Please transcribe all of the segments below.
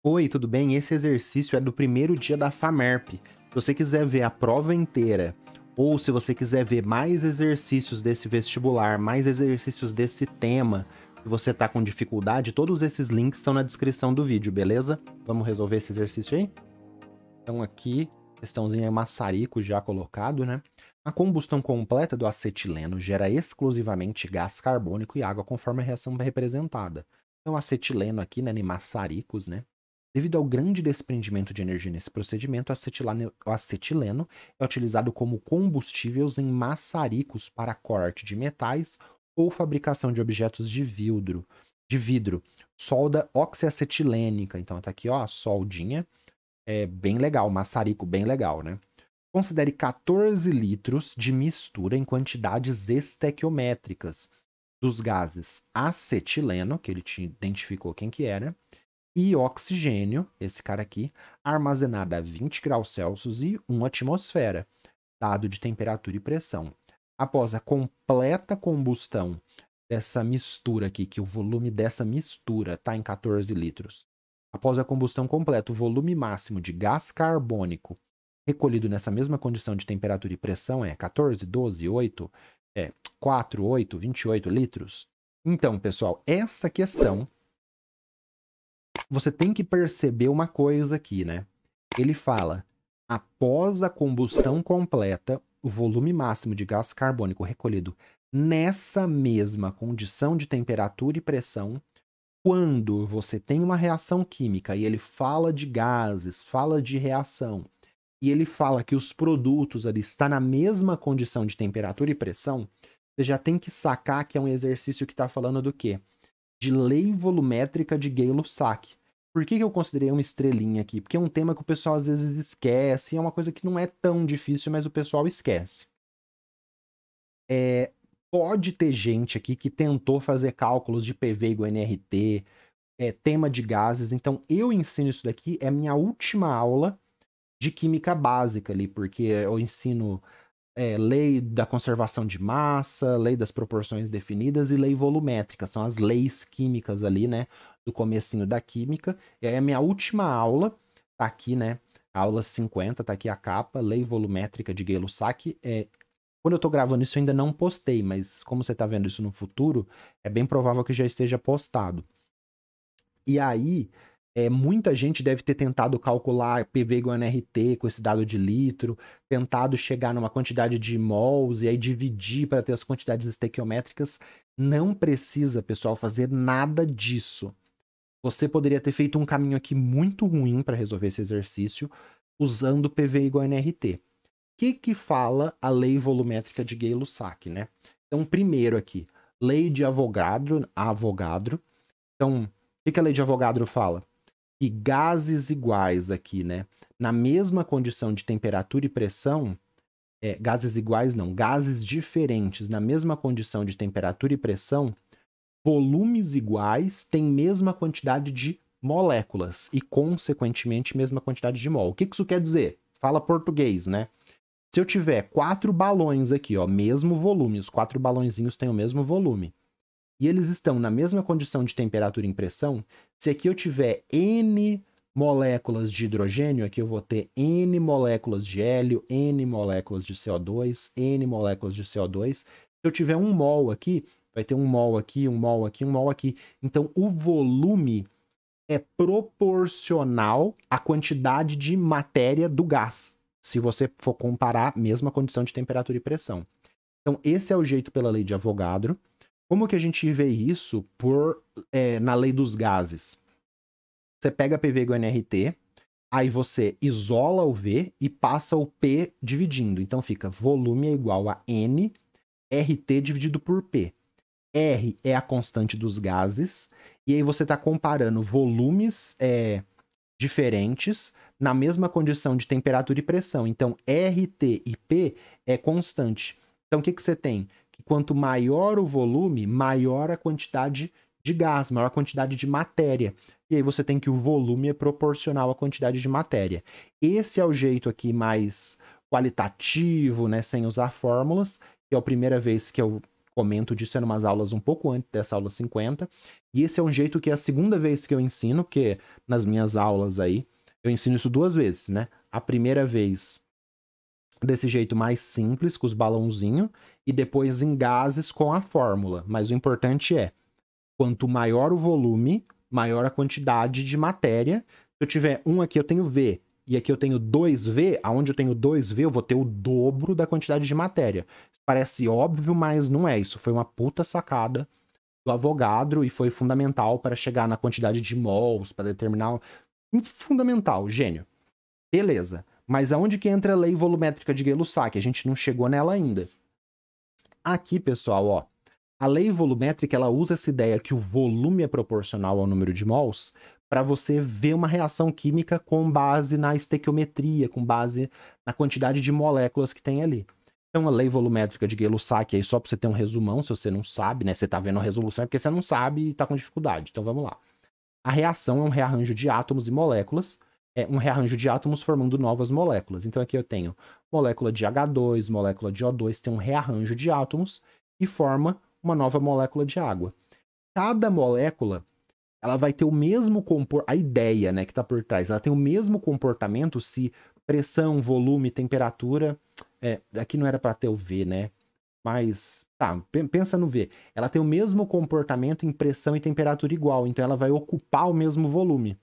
Oi, tudo bem? Esse exercício é do primeiro dia da FAMERP. Se você quiser ver a prova inteira, ou se você quiser ver mais exercícios desse vestibular, mais exercícios desse tema, que você tá com dificuldade, todos esses links estão na descrição do vídeo, beleza? Vamos resolver esse exercício aí? Então aqui, questãozinha maçarico já colocado, né? A combustão completa do acetileno gera exclusivamente gás carbônico e água conforme a reação representada. Então acetileno aqui, né, em maçaricos, né? Devido ao grande desprendimento de energia nesse procedimento, o acetileno é utilizado como combustíveis em maçaricos para corte de metais ou fabricação de objetos de vidro, solda oxiacetilênica. Então tá aqui, ó, a soldinha. É bem legal, maçarico bem legal, né? Considere 14 litros de mistura em quantidades estequiométricas dos gases acetileno, que ele te identificou quem que era, e oxigênio, esse cara aqui, armazenado a 20 graus Celsius e 1 atmosfera, dado de temperatura e pressão. Após a completa combustão dessa mistura aqui, que o volume dessa mistura está em 14 litros, após a combustão completa, o volume máximo de gás carbônico recolhido nessa mesma condição de temperatura e pressão é 14, 12, 8, 4, 8, 28 litros. Então, pessoal, essa questão você tem que perceber uma coisa aqui, né? Ele fala, após a combustão completa, o volume máximo de gás carbônico recolhido nessa mesma condição de temperatura e pressão, quando você tem uma reação química e ele fala de gases, fala de reação, e ele fala que os produtos ali estão na mesma condição de temperatura e pressão, você já tem que sacar que é um exercício que está falando do quê? De lei volumétrica de Gay-Lussac. Por que eu considerei uma estrelinha aqui? Porque é um tema que o pessoal às vezes esquece, é uma coisa que não é tão difícil, mas o pessoal esquece. Pode ter gente aqui que tentou fazer cálculos de PV igual a NRT, tema de gases, então eu ensino isso daqui, é a minha última aula de química básica ali, porque eu ensino lei da conservação de massa, lei das proporções definidas e lei volumétrica. São as leis químicas ali, né? Do comecinho da química. E aí a minha última aula, tá aqui, né? A aula 50, tá aqui a capa, lei volumétrica de Gay-Lussac. Quando eu tô gravando isso, eu ainda não postei, mas como você tá vendo isso no futuro, é bem provável que já esteja postado. E aí, muita gente deve ter tentado calcular PV igual a NRT com esse dado de litro, tentado chegar numa quantidade de mols e aí dividir para ter as quantidades estequiométricas. Não precisa, pessoal, fazer nada disso. Você poderia ter feito um caminho aqui muito ruim para resolver esse exercício usando PV igual a NRT. O que fala a lei volumétrica de Gay-Lussac, né? Então, primeiro aqui, lei de Avogadro. Então, o que a lei de Avogadro fala? Que gases iguais aqui, né? Na mesma condição de temperatura e pressão, gases iguais não, gases diferentes na mesma condição de temperatura e pressão, volumes iguais têm mesma quantidade de moléculas e, consequentemente, mesma quantidade de mol. O que isso quer dizer? Fala português, né? Se eu tiver 4 balões aqui, ó, mesmo volume, os 4 balõezinhos têm o mesmo volume, e eles estão na mesma condição de temperatura e pressão, se aqui eu tiver N moléculas de hidrogênio, aqui eu vou ter N moléculas de hélio, N moléculas de CO2, N moléculas de CO2. Se eu tiver um mol aqui, vai ter um mol aqui, um mol aqui, um mol aqui. Então, o volume é proporcional à quantidade de matéria do gás, se você for comparar a mesma condição de temperatura e pressão. Então, esse é o jeito pela lei de Avogadro. Como que a gente vê isso na lei dos gases? Você pega PV igual a NRT, aí você isola o V e passa o P dividindo. Então fica volume é igual a N, RT dividido por P. R é a constante dos gases, e aí você está comparando volumes diferentes na mesma condição de temperatura e pressão. Então, RT e P é constante. Então, o que você tem? Que quanto maior o volume, maior a quantidade de gás, maior a quantidade de matéria. E aí você tem que o volume é proporcional à quantidade de matéria. Esse é o jeito aqui mais qualitativo, né, sem usar fórmulas, que é a primeira vez que eu comento disso em umas aulas um pouco antes dessa aula 50. E esse é um jeito que é a segunda vez que eu ensino, porque nas minhas aulas aí, eu ensino isso 2 vezes, né? A primeira vez desse jeito mais simples, com os balãozinhos, e depois em gases com a fórmula. Mas o importante é, quanto maior o volume, maior a quantidade de matéria. Se eu tiver um aqui, eu tenho V, e aqui eu tenho 2V, aonde eu tenho 2V, eu vou ter o dobro da quantidade de matéria. Parece óbvio, mas não é. Isso foi uma puta sacada do Avogadro e foi fundamental para chegar na quantidade de mols, para determinar... Fundamental, gênio. Beleza. Mas aonde que entra a lei volumétrica de Gay-Lussac? A gente não chegou nela ainda. Aqui, pessoal, ó, a lei volumétrica, ela usa essa ideia que o volume é proporcional ao número de mols para você ver uma reação química com base na estequiometria, com base na quantidade de moléculas que tem ali. Então, a lei volumétrica de Gay-Lussac, aí só para você ter um resumão, se você não sabe, né? Você tá vendo a resolução é porque você não sabe e tá com dificuldade. Então, vamos lá. A reação é um rearranjo de átomos e moléculas, é um rearranjo de átomos formando novas moléculas. Então, aqui eu tenho molécula de H2, molécula de O2, tem um rearranjo de átomos e forma uma nova molécula de água. Cada molécula, ela vai ter o mesmo comportamento, a ideia, né, que está por trás, ela tem o mesmo comportamento se pressão, volume, temperatura, aqui não era para ter o V, né, mas, tá, pensa no V, ela tem o mesmo comportamento em pressão e temperatura igual, então ela vai ocupar o mesmo volume.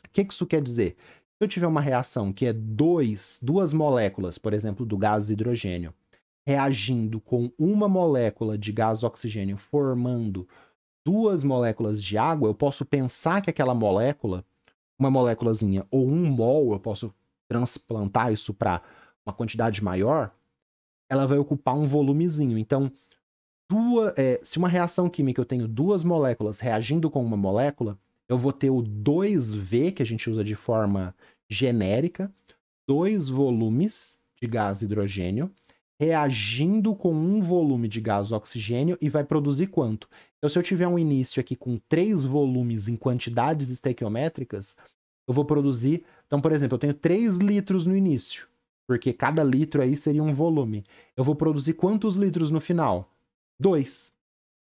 O que isso quer dizer? Se eu tiver uma reação que é duas moléculas, por exemplo, do gás hidrogênio, reagindo com uma molécula de gás oxigênio formando 2 moléculas de água, eu posso pensar que aquela molécula, uma moléculazinha ou 1 mol, eu posso transplantar isso para uma quantidade maior, ela vai ocupar um volumezinho. Então, se uma reação química eu tenho 2 moléculas reagindo com uma molécula, eu vou ter o 2V, que a gente usa de forma genérica, 2 volumes de gás hidrogênio, reagindo com um volume de gás oxigênio e vai produzir quanto? Então, se eu tiver um início aqui com 3 volumes em quantidades estequiométricas, eu vou produzir... Então, por exemplo, eu tenho 3 litros no início, porque cada litro aí seria um volume. Eu vou produzir quantos litros no final? 2.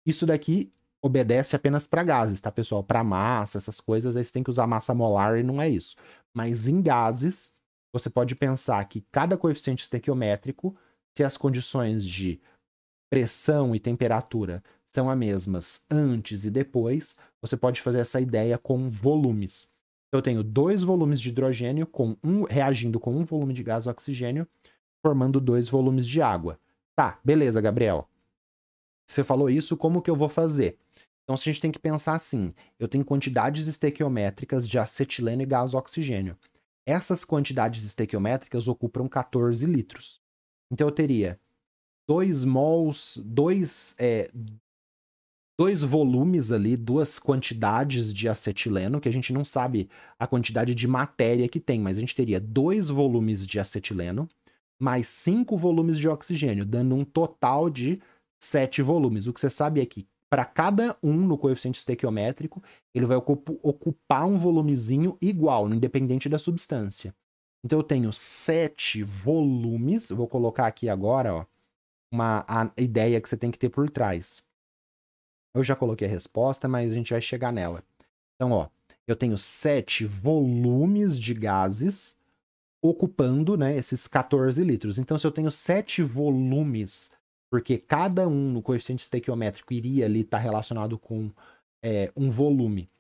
Isso daqui obedece apenas para gases, tá, pessoal? Para massa, essas coisas, aí você tem que usar massa molar e não é isso. Mas em gases, você pode pensar que cada coeficiente estequiométrico, se as condições de pressão e temperatura são as mesmas antes e depois, você pode fazer essa ideia com volumes. Eu tenho 2 volumes de hidrogênio reagindo com um volume de gás oxigênio, formando 2 volumes de água. Tá, beleza, Gabriel. Você falou isso, como que eu vou fazer? Então, a gente tem que pensar assim, eu tenho quantidades estequiométricas de acetileno e gás oxigênio. Essas quantidades estequiométricas ocupam 14 litros. Então, eu teria 2 mols, 2 volumes ali, 2 quantidades de acetileno, que a gente não sabe a quantidade de matéria que tem, mas a gente teria 2 volumes de acetileno, mais 5 volumes de oxigênio, dando um total de 7 volumes. O que você sabe é que para cada um no coeficiente estequiométrico, ele vai ocupar um volumezinho igual, independente da substância. Então eu tenho 7 volumes, vou colocar aqui agora, ó, a ideia que você tem que ter por trás. Eu já coloquei a resposta, mas a gente vai chegar nela. Então, ó, eu tenho 7 volumes de gases ocupando, né, esses 14 litros. Então, se eu tenho 7 volumes, porque cada um no coeficiente estequiométrico iria ali estar relacionado com um volume,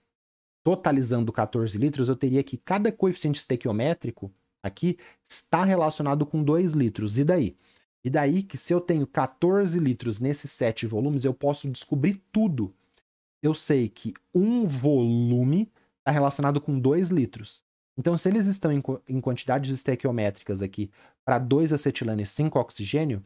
totalizando 14 litros, eu teria que cada coeficiente estequiométrico aqui está relacionado com 2 litros. E daí? E daí que se eu tenho 14 litros nesses 7 volumes, eu posso descobrir tudo. Eu sei que um volume está relacionado com 2 litros. Então, se eles estão em quantidades estequiométricas aqui para 2 acetileno e 5 oxigênio,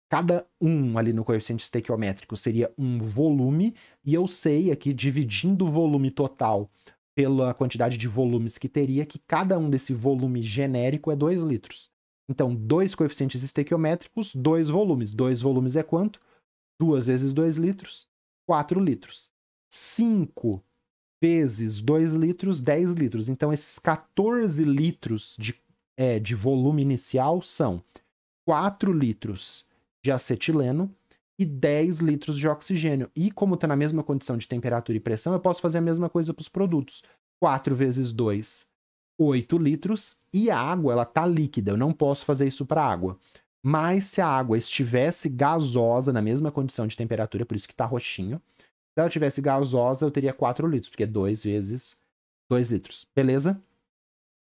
cada um ali no coeficiente estequiométrico seria um volume, e eu sei aqui, dividindo o volume total pela quantidade de volumes que teria, que cada um desse volume genérico é 2 litros. Então, 2 coeficientes estequiométricos, 2 volumes. 2 volumes é quanto? 2 vezes 2 litros, 4 litros. 5 vezes 2 litros, 10 litros. Então, esses 14 litros de volume inicial são 4 litros de acetileno e 10 litros de oxigênio. E como está na mesma condição de temperatura e pressão, eu posso fazer a mesma coisa para os produtos. 4 vezes 2, 8 litros, e a água, ela tá líquida, eu não posso fazer isso para água. Mas se a água estivesse gasosa, na mesma condição de temperatura, por isso que tá roxinho, se ela tivesse gasosa, eu teria 4 litros, porque 2 vezes 2 litros, beleza?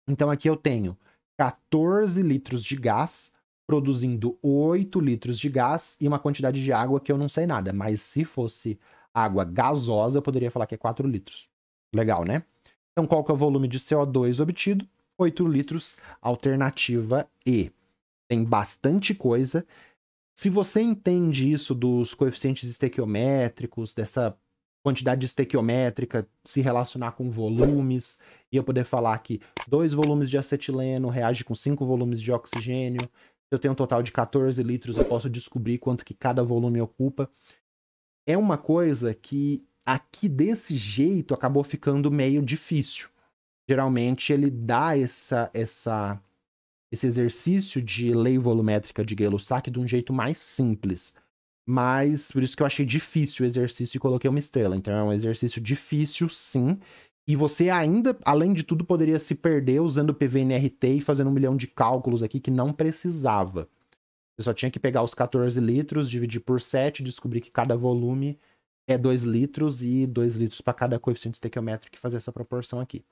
Então aqui eu tenho 14 litros de gás, produzindo 8 litros de gás e uma quantidade de água que eu não sei nada. Mas se fosse água gasosa, eu poderia falar que é 4 litros. Legal, né? Então qual que é o volume de CO2 obtido? 8 litros, alternativa E. Tem bastante coisa. Se você entende isso dos coeficientes estequiométricos, dessa quantidade estequiométrica se relacionar com volumes, e eu poder falar que 2 volumes de acetileno reage com 5 volumes de oxigênio, se eu tenho um total de 14 litros, eu posso descobrir quanto que cada volume ocupa. É uma coisa que aqui desse jeito acabou ficando meio difícil. Geralmente ele dá esse exercício de lei volumétrica de Gay-Lussac de um jeito mais simples. Mas por isso que eu achei difícil o exercício e coloquei uma estrela. Então é um exercício difícil, sim. E você ainda, além de tudo, poderia se perder usando o PVNRT e fazendo 1 milhão de cálculos aqui que não precisava. Você só tinha que pegar os 14 litros, dividir por 7, descobrir que cada volume é 2 litros e 2 litros para cada coeficiente estequiométrico e fazer essa proporção aqui.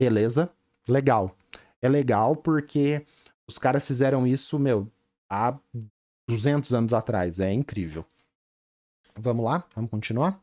Beleza? Legal. É legal porque os caras fizeram isso, meu, há 200 anos atrás. É incrível. Vamos lá? Vamos continuar?